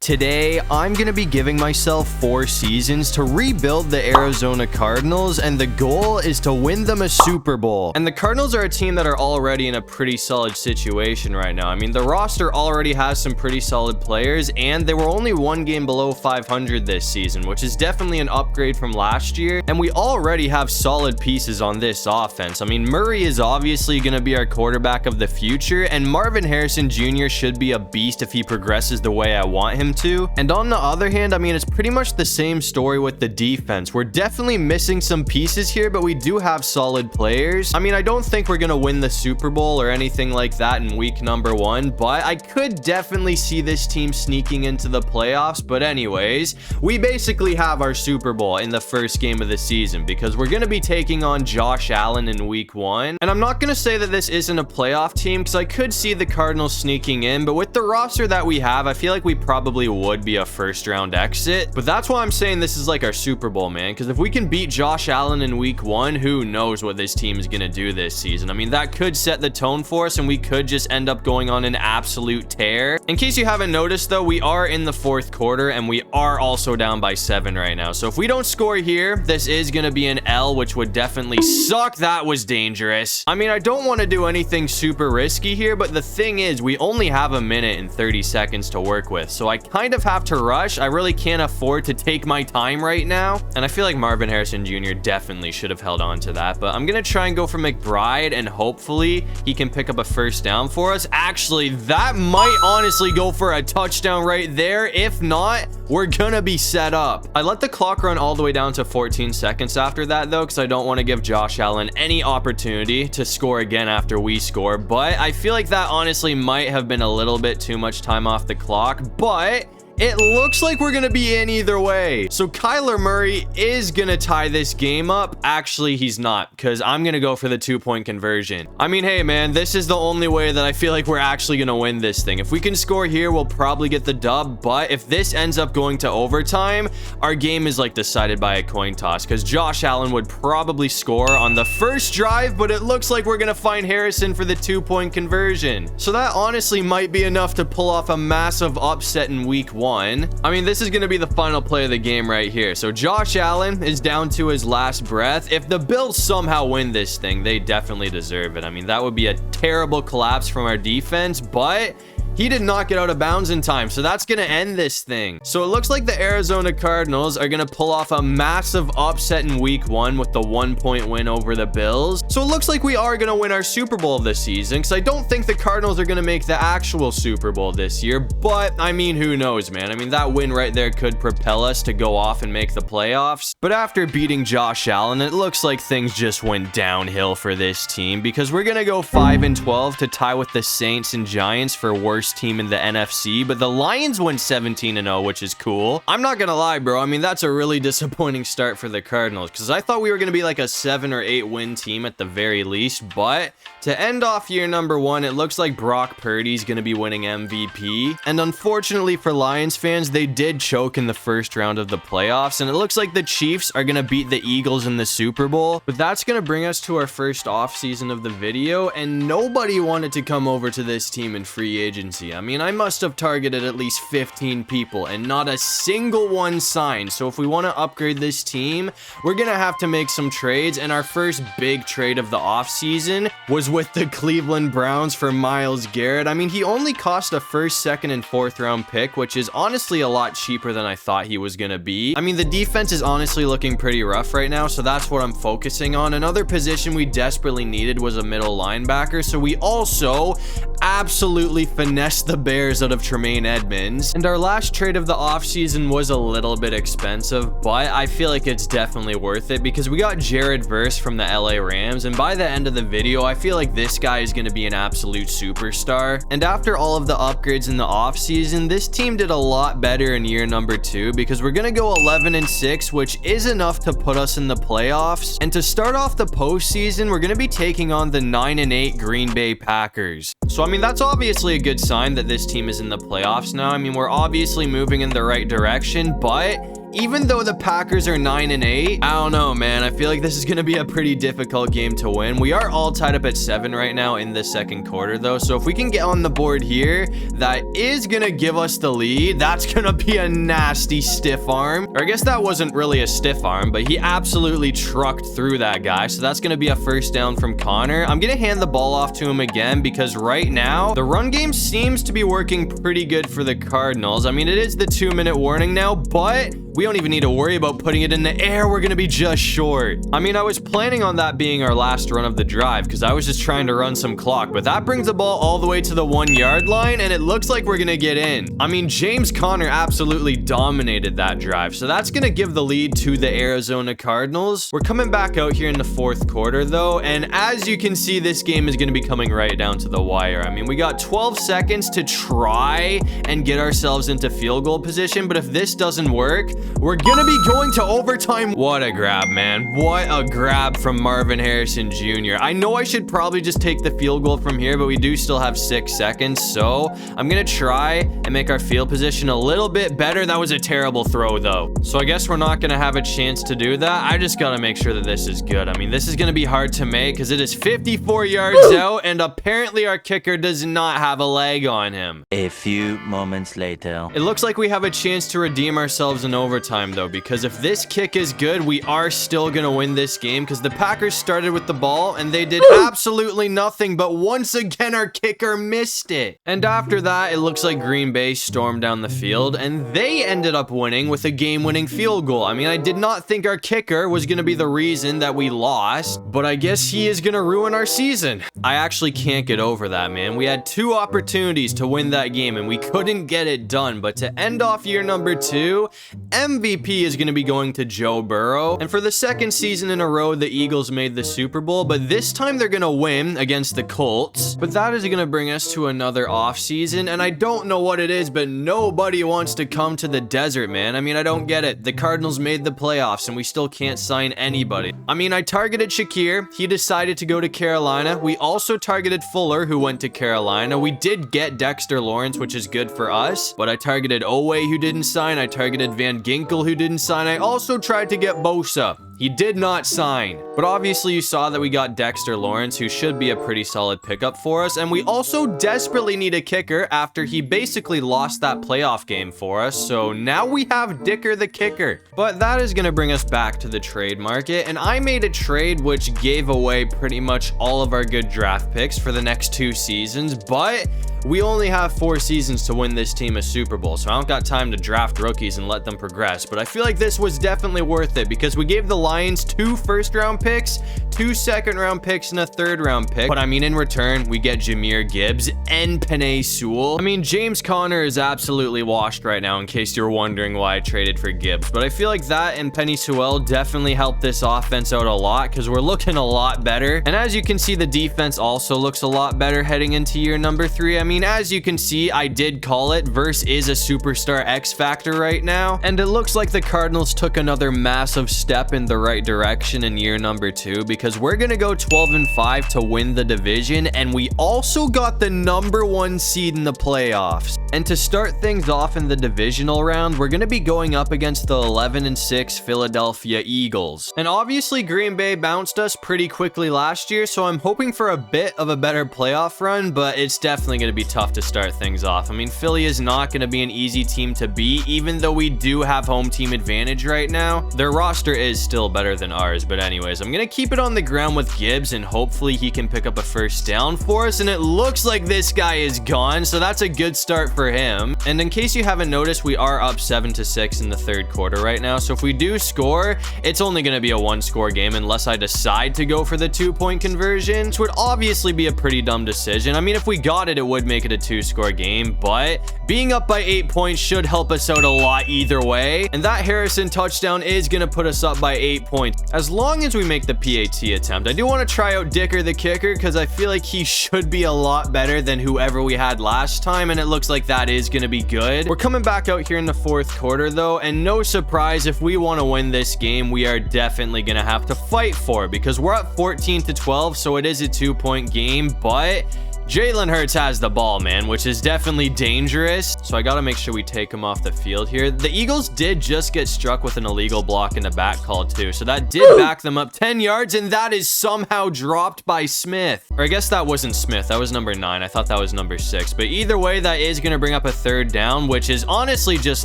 Today, I'm going to be giving myself 4 seasons to rebuild the Arizona Cardinals, and the goal is to win them a Super Bowl. And the Cardinals are a team that are already in a pretty solid situation right now. I mean, the roster already has some pretty solid players, and they were only 1 game below 500 this season, which is definitely an upgrade from last year. And we already have solid pieces on this offense. I mean, Murray is obviously going to be our quarterback of the future, and Marvin Harrison Jr. should be a beast if he progresses the way I want him to. And on the other hand, I mean, it's pretty much the same story with the defense. We're definitely missing some pieces here, but we do have solid players. I mean, I don't think we're gonna win the Super Bowl or anything like that in week number 1, but I could definitely see this team sneaking into the playoffs. But anyways, we basically have our Super Bowl in the first game of the season because we're gonna be taking on Josh Allen in week 1. And I'm not gonna say that this isn't a playoff team because I could see the Cardinals sneaking in, but with the roster that we have, I feel like we probably would be a first round exit. But that's why I'm saying this is like our Super Bowl, man, because if we can beat Josh Allen in week 1, who knows what this team is gonna do this season. I mean, that could set the tone for us and we could just end up going on an absolute tear. In case you haven't noticed though, we are in the 4th quarter and we are also down by 7 right now. So if we don't score here, this is gonna be an L, which would definitely suck. That was dangerous. I mean, I don't want to do anything super risky here, but the thing is, we only have a minute and 30 seconds to work with, so I kind of have to rush. I really can't afford to take my time right now, and I feel like Marvin Harrison Jr. definitely should have held on to that, but I'm gonna try and go for McBride, and hopefully he can pick up a first down for us. Actually, that might honestly go for a touchdown right there. If not, we're gonna be set up. I let the clock run all the way down to 14 seconds after that though, because I don't want to give Josh Allen any opportunity to score again after we score, but I feel like that honestly might have been a little bit too much time off the clock, but it looks like we're gonna be in either way. So Kyler Murray is gonna tie this game up. Actually, he's not, because I'm gonna go for the 2-point conversion. I mean, hey man, this is the only way that I feel like we're actually gonna win this thing. If we can score here, we'll probably get the dub, but if this ends up going to overtime, our game is like decided by a coin toss, because Josh Allen would probably score on the first drive, but it looks like we're gonna find Harrison for the 2-point conversion. So that honestly might be enough to pull off a massive upset in week 1. I mean, this is going to be the final play of the game right here. So Josh Allen is down to his last breath. If the Bills somehow win this thing, they definitely deserve it. I mean, that would be a terrible collapse from our defense, but he did not get out of bounds in time, so that's going to end this thing. So it looks like the Arizona Cardinals are going to pull off a massive upset in week 1 with the 1-point win over the Bills. So it looks like we are going to win our Super Bowl this season, because I don't think the Cardinals are going to make the actual Super Bowl this year, but I mean, who knows, man? I mean, that win right there could propel us to go off and make the playoffs. But after beating Josh Allen, it looks like things just went downhill for this team, because we're going to go 5-12 to tie with the Saints and Giants for worst team in the NFC, but the Lions went 17-0, which is cool. I'm not gonna lie, bro. I mean, that's a really disappointing start for the Cardinals, because I thought we were gonna be like a 7 or 8 win team at the very least, but to end off year number 1, it looks like Brock Purdy's gonna be winning MVP, and unfortunately for Lions fans, they did choke in the first round of the playoffs, and it looks like the Chiefs are gonna beat the Eagles in the Super Bowl. But that's gonna bring us to our first offseason of the video, and nobody wanted to come over to this team in free agency. I mean, I must have targeted at least 15 people and not a single one signed. So if we want to upgrade this team, we're going to have to make some trades. And our first big trade of the offseason was with the Cleveland Browns for Myles Garrett. I mean, he only cost a 1st, 2nd, and 4th round pick, which is honestly a lot cheaper than I thought he was going to be. I mean, the defense is honestly looking pretty rough right now, so that's what I'm focusing on. Another position we desperately needed was a middle linebacker, so we also absolutely finessed the Bears out of Tremaine Edmonds. And our last trade of the offseason was a little bit expensive, but I feel like it's definitely worth it because we got Jared Verse from the LA Rams, and by the end of the video, I feel like this guy is going to be an absolute superstar. And after all of the upgrades in the offseason, this team did a lot better in year number 2 because we're going to go 11-6, which is enough to put us in the playoffs. And to start off the postseason, we're going to be taking on the 9-8 Green Bay Packers. So I mean, that's obviously a good sign that this team is in the playoffs now. I mean, we're obviously moving in the right direction, but even though the Packers are 9-8, I don't know, man. I feel like this is going to be a pretty difficult game to win. We are all tied up at 7 right now in the second quarter, though. So if we can get on the board here, that is going to give us the lead. That's going to be a nasty stiff arm. Or I guess that wasn't really a stiff arm, but he absolutely trucked through that guy. So that's going to be a first down from Connor. I'm going to hand the ball off to him again because right now the run game seems to be working pretty good for the Cardinals. I mean, it is the 2-minute warning now, but we don't even need to worry about putting it in the air. We're going to be just short. I mean, I was planning on that being our last run of the drive because I was just trying to run some clock, but that brings the ball all the way to the 1-yard line, and it looks like we're going to get in. I mean, James Conner absolutely dominated that drive, so that's going to give the lead to the Arizona Cardinals. We're coming back out here in the fourth quarter, though, and as you can see, this game is going to be coming right down to the wire. I mean, we got 12 seconds to try and get ourselves into field goal position, but if this doesn't work, we're gonna be going to overtime. What a grab, man. What a grab from Marvin Harrison Jr. I know I should probably just take the field goal from here, but we do still have 6 seconds, so I'm gonna try and make our field position a little bit better. That was a terrible throw, though. So I guess we're not gonna have a chance to do that. I just gotta make sure that this is good. I mean, this is gonna be hard to make because it is 54 yards out, and apparently our kicker does not have a leg on him. A few moments later. It looks like we have a chance to redeem ourselves in overtime, though, because if this kick is good, we are still gonna win this game because the Packers started with the ball and they did absolutely nothing, but once again our kicker missed it. And after that, it looks like Green Bay stormed down the field and they ended up winning with a game-winning field goal. I mean, I did not think our kicker was gonna be the reason that we lost, but I guess he is gonna ruin our season. I actually can't get over that, man. We had 2 opportunities to win that game and we couldn't get it done, but to end off year number 2, MVP is going to be going to Joe Burrow. And for the second season in a row, the Eagles made the Super Bowl, but this time they're going to win against the Colts. But that is going to bring us to another offseason, and I don't know what it is, but nobody wants to come to the desert, man. I mean, I don't get it. The Cardinals made the playoffs, and we still can't sign anybody. I mean, I targeted Shakir. He decided to go to Carolina. We also targeted Fuller, who went to Carolina. We did get Dexter Lawrence, which is good for us, but I targeted Owe, who didn't sign. I targeted Van Ginkel, who didn't sign. I also tried to get Bosa. He did not sign. But obviously you saw that we got Dexter Lawrence, who should be a pretty solid pickup for us. And we also desperately need a kicker after he basically lost that playoff game for us. So now we have Dicker the kicker. But that is going to bring us back to the trade market. And I made a trade which gave away pretty much all of our good draft picks for the next 2 seasons. But we only have 4 seasons to win this team a Super Bowl, so I don't got time to draft rookies and let them progress. But I feel like this was definitely worth it because we gave the Lions 2 first-round picks, 2 second-round picks, and a third-round pick. But I mean, in return, we get Jahmyr Gibbs and Penei Sewell. I mean, James Conner is absolutely washed right now, in case you're wondering why I traded for Gibbs. But I feel like that and Penei Sewell definitely helped this offense out a lot because we're looking a lot better. And as you can see, the defense also looks a lot better heading into year number 3. I mean, as you can see, I did call it. Verse is a superstar X factor right now. And it looks like the Cardinals took another massive step in the right direction in year number 2 because we're going to go 12-5 to win the division. And we also got the number 1 seed in the playoffs. And to start things off in the divisional round, we're going to be going up against the 11-6 Philadelphia Eagles. And obviously Green Bay bounced us pretty quickly last year, so I'm hoping for a bit of a better playoff run, but it's definitely going to be tough to start things off. I mean, Philly is not going to be an easy team to beat, even though we do have home team advantage right now. Their roster is still better than ours, but anyways, I'm going to keep it on the ground with Gibbs, and hopefully he can pick up a first down for us, and it looks like this guy is gone, so that's a good start for him. And in case you haven't noticed, we are up 7-6 in the third quarter right now, so if we do score, it's only going to be a 1-score game unless I decide to go for the 2-point conversion, which would obviously be a pretty dumb decision. I mean, if we got it, it would make it a 2-score game, but being up by 8 points should help us out a lot either way. And that Harrison touchdown is going to put us up by 8 points as long as we make the PAT attempt. I do want to try out Dicker the kicker because I feel like he should be a lot better than whoever we had last time, and it looks like that is going to be good. We're coming back out here in the fourth quarter though, and no surprise, if we want to win this game, we are definitely going to have to fight for it because we're up 14-12, so it is a 2-point game, but Jalen Hurts has the ball, man, which is definitely dangerous. so I gotta make sure we take him off the field here. The Eagles did just get struck with an illegal block in the back call too, so that did back them up 10 yards, and that is somehow dropped by Smith. Or I guess that wasn't Smith, that was number 9. I thought that was number 6, but either way, that is gonna bring up a 3rd down, which is honestly just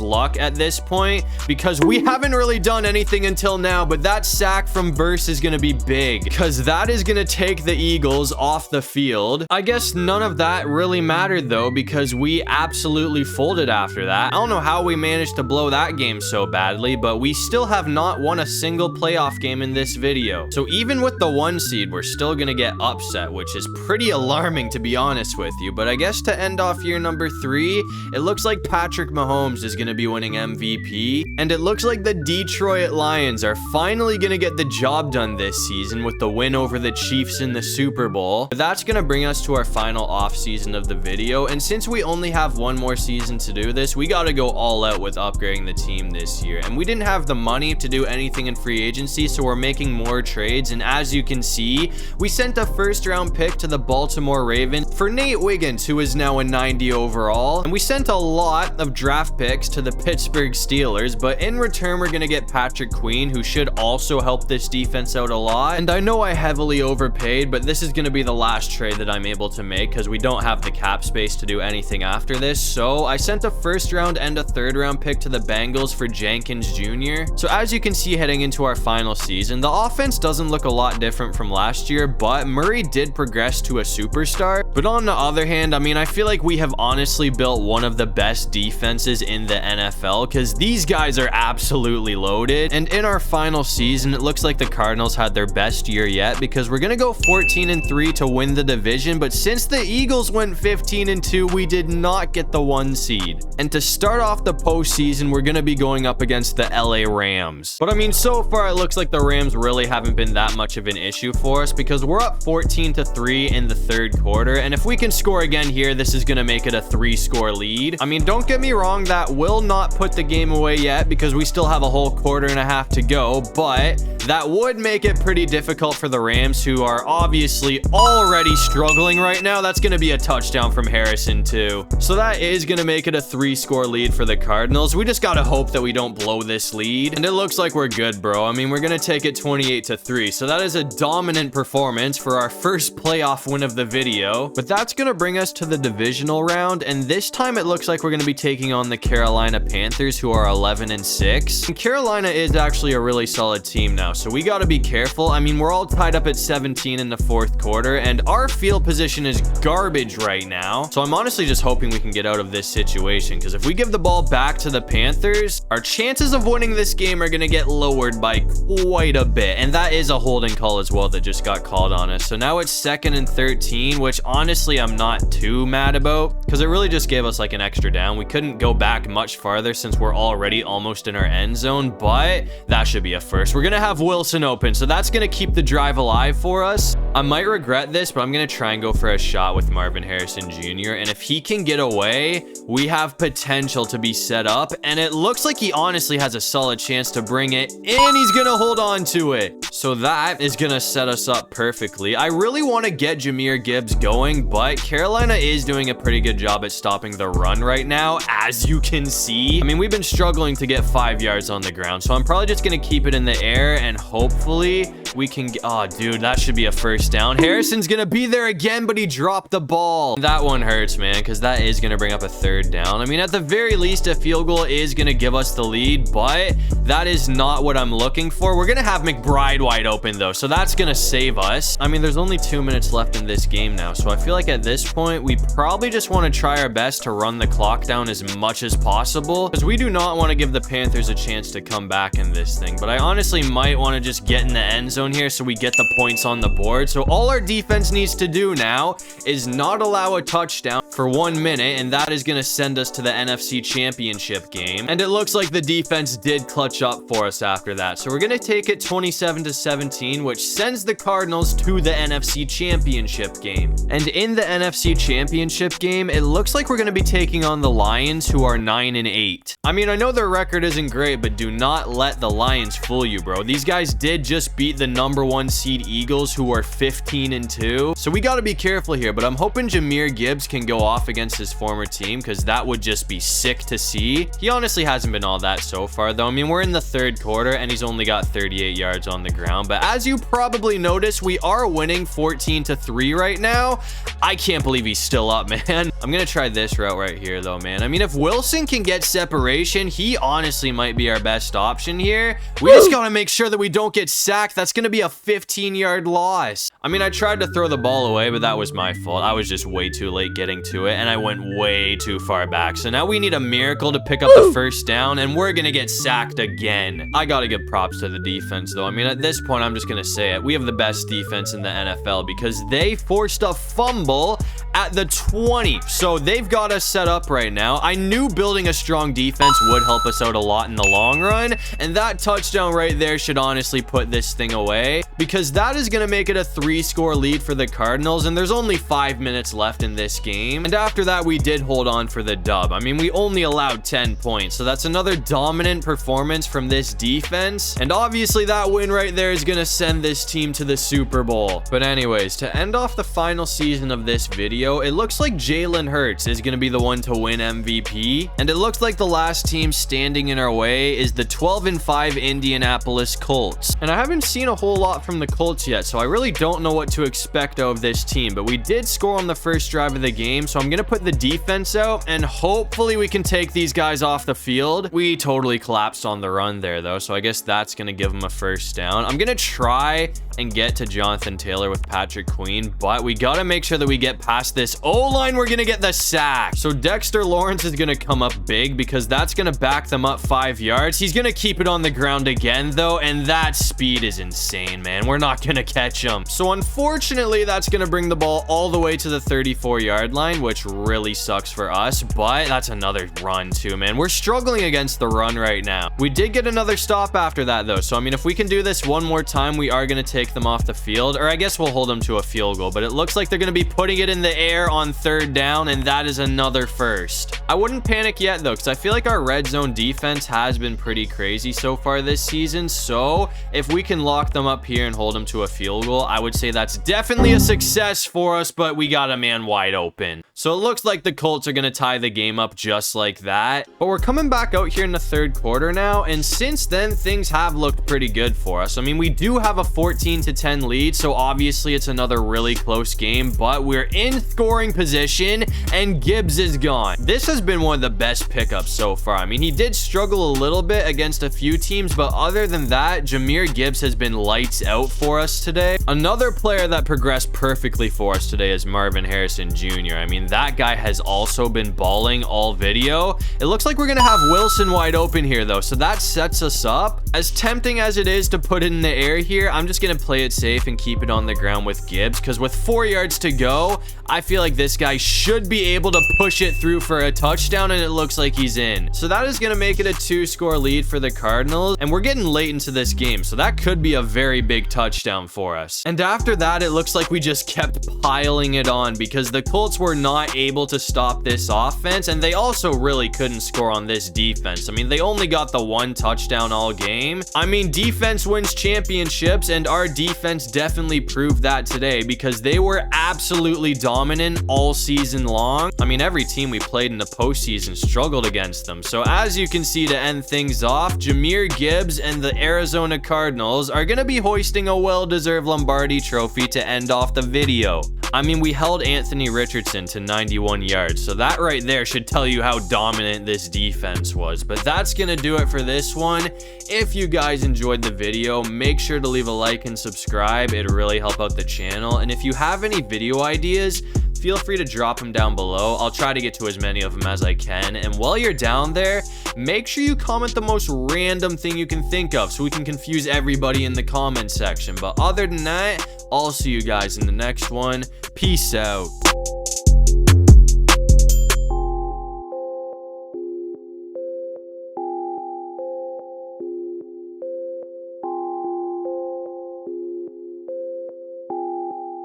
luck at this point, because we haven't really done anything until now. But that sack from Burst is gonna be big, because that is gonna take the Eagles off the field. I guess none of that really mattered though, because we absolutely folded after that. I don't know how we managed to blow that game so badly, but we still have not won a single playoff game in this video. So even with the 1 seed, we're still gonna get upset, which is pretty alarming to be honest with you. But I guess to end off year number 3, it looks like Patrick Mahomes is gonna be winning MVP, and it looks like the Detroit Lions are finally gonna get the job done this season with the win over the Chiefs in the Super Bowl. But that's gonna bring us to our final offseason of the video, and since we only have 1 more season to do this, we gotta go all out with upgrading the team this year. And we didn't have the money to do anything in free agency, so we're making more trades. And as you can see, we sent a 1st-round pick to the Baltimore Ravens for Nate Wiggins, who is now a 90 overall, and we sent a lot of draft picks to the Pittsburgh Steelers, but in return we're gonna get Patrick Queen, who should also help this defense out a lot. And I know I heavily overpaid, but this is gonna be the last trade that I'm able to make because we don't have the cap space to do anything after this. So I sent a 1st-round and a 3rd-round pick to the Bengals for Jenkins Jr. So as you can see, heading into our final season, the offense doesn't look a lot different from last year, but Murray did progress to a superstar. But on the other hand, I mean, I feel like we have honestly built one of the best defenses in the NFL, because these guys are absolutely loaded. And in our final season, it looks like the Cardinals had their best year yet, because we're gonna go 14-3 to win the division. But since the Eagles went 15-2, we did not get the 1 seed. And to start off the postseason, we're gonna be going up against the LA Rams. But I mean, so far it looks like the Rams really haven't been that much of an issue for us, because we're up 14-3 in the 3rd quarter, and if we can score again here, this is gonna make it a 3-score lead. I mean, don't get me wrong, that will not put the game away yet, because we still have a whole quarter and a half to go, but that would make it pretty difficult for the Rams, who are obviously already struggling right now. That's gonna be a touchdown from Harrison too. So that is gonna make it a 3-score lead for the Cardinals. We just gotta hope that we don't blow this lead, and it looks like we're good, bro. I mean, we're gonna take it 28-3, so that is a dominant performance for our first playoff win of the video. But that's gonna bring us to the divisional round, and this time it looks like we're gonna be taking on the Carolina Panthers, who are 11-6. And Carolina is actually a really solid team now, so we gotta be careful. I mean, we're all tied up at 17 in the 4th quarter, and our field position is garbage right now. So I'm honestly just hoping we can get out of this situation, because if we give the ball back to the Panthers, our chances of winning this game are gonna get lowered by quite a bit. And that is a holding call as well that just got called on us. So now it's 2nd and 13, which honestly I'm not too mad about, because it really just gave us like an extra down. We couldn't go back much farther since we're already almost in our end zone, but that should be a first. We're gonna have Wilson open, so that's gonna keep the drive alive for us. I might regret this, but I'm gonna try and go for a shot with Marvin Harrison Jr. And if he can get away, we have potential to be set up, and it looks like he honestly has a solid chance to bring it, and he's gonna hold on to it. So that is gonna set us up perfectly. I really want to get Jahmyr Gibbs going, but Carolina is doing a pretty good job at stopping the run right now, as you can see. I mean, we've been struggling to get 5 yards on the ground, so I'm probably just gonna keep it in the air, and hopefully we can get... Oh, dude, that should be a first down. Harrison's gonna be there again, but he dropped the ball. That one hurts, man, because that is gonna bring up a 3rd down. I mean, at the very least, a field goal is gonna give us the lead, but that is not what I'm looking for. We're gonna have McBride wide open though, so that's gonna save us. I mean, there's only 2 minutes left in this game now, so I feel like at this point we probably just want to try our best to run the clock down as much as possible, because we do not want to give the Panthers a chance to come back in this thing. But I honestly might want to just get in the end zone here so we get the points on the board. So all our defense needs to do now is not allow a touchdown for 1 minute, and that is going to send us to the NFC Championship game. And it looks like the defense did clutch up for us after that. So we're going to take it 27-17, which sends the Cardinals to the NFC Championship game. And in the NFC Championship game, it looks like we're going to be taking on the Lions, who are 9-8. I mean, I know their record isn't great, but do not let the Lions fool you, bro. These guys did just beat the #1 seed Eagles, who are 15-2. So we got to be careful here, but I'm hoping Jahmyr Gibbs can go off against his former team, because that would just be sick to see. He honestly hasn't been all that so far, though. I mean, we're in the third quarter, and he's only got 38 yards on the ground. But as you probably noticed, we are winning 14-3 right now. I can't believe he's still up, man. I'm going to try this route right here, though, man. I mean, if Wilson can get separation, he honestly might be our best option here. We just got to make sure that we don't get sacked. That's going to be a 15-yard loss. I mean, I tried to throw the ball away, but that was my fault. I was just way too late getting to it, and I went way too far back. So now we need a miracle to pick up the first down, and we're going to get sacked again. I got to give props to the defense, though. I mean, at this point, I'm just going to say it. We have the best defense in the NFL because they forced a fumble at the 20. So they've got us set up right now. I knew building a strong defense would help us out a lot in the long run, and that touchdown right there should honestly put this thing away, because that is going to make it a 3-score lead for the Cardinals, and there's only 5 minutes left in this game. And after that, we did hold on for the dub. I mean, we only allowed 10 points, so that's another dominant performance from this defense, and obviously that win right there is going to send this team to the Super Bowl. But anyways, to end off the final season of this video, it looks like Jalen Hurts is going to be the one to win MVP, and it looks like the last team standing in our way is the 12-5 Indianapolis Colts. And I haven't seen a whole lot from the Colts yet, so I really don't know what to expect out of this team, but we did score on the first drive of the game, so I'm going to put the defense out, and hopefully we can take these guys off the field. We totally collapsed on the run there, though, so I guess that's going to give them a first down. I'm going to try and get to Jonathan Taylor with Patrick Queen, but we got to make sure that we get past this O-line. We're going to get the sack. So Dexter Lawrence is going to come up big because that's going to back them up 5 yards. He's going to keep it on the ground again, though, and that speed is insane, man. We're not going to catch him. So unfortunately, that's going to bring the ball all the way to the 34-yard line, which really sucks for us, but that's another run too, man. We're struggling against the run right now. We did get another stop after that, though, so I mean, if we can do this one more time, we are going to take them off the field, or I guess we'll hold them to a field goal, but it looks like they're going to be putting it in the air on third down, and that is another first. I wouldn't panic yet, though, because I feel like our red zone defense has been pretty crazy so far this season, so if we can lock them up here and hold them to a field goal, I would say that's definitely a success for us, but we got a man wide open. So it looks like the Colts are going to tie the game up just like that, but we're coming back out here in the third quarter now, and since then, things have looked pretty good for us. I mean, we do have a 14-10 lead, so obviously it's another really close game, but we're in scoring position, and Gibbs is gone. This has been one of the best pickups so far. I mean, he did struggle a little bit against a few teams, but other than that, Jahmyr Gibbs has been lights out for us today. Another player that progressed perfectly for us today is Marvin Harrison Jr. I mean, that guy has also been balling all video. It looks like we're going to have Wilson wide open here, though, so that sets us up. As tempting as it is to put it in the air here, I'm just going to play it safe and keep it on the ground with Gibbs, because with 4 yards to go, I feel like this guy should be able to push it through for a touchdown, and it looks like he's in. So that is going to make it a 2-score lead for the Cardinals, and we're getting late into this game, so that could be a very big touchdown for us. And after that, it looks like we just kept piling it on because the Colts were not able to stop this offense, and they also really couldn't score on this defense. I mean, they only got the 1 touchdown all game. I mean, defense wins championships, and our defense definitely proved that today because they were absolutely dominant all season long. I mean, every team we played in the postseason struggled against them. So as you can see, to end things off, Jahmyr Gibbs and the Arizona Cardinals are going to be hoisting a well-deserved Lombardi trophy to end off the video. I mean, we held Anthony Richardson to 91 yards, so that right there should tell you how dominant this defense was. But that's going to do it for this one. If you guys enjoyed the video, make sure to leave a like and subscribe. It'll really help out the channel. And if you have any video ideas, feel free to drop them down below. I'll try to get to as many of them as I can. And while you're down there, make sure you comment the most random thing you can think of so we can confuse everybody in the comment section. But other than that, I'll see you guys in the next one. Peace out.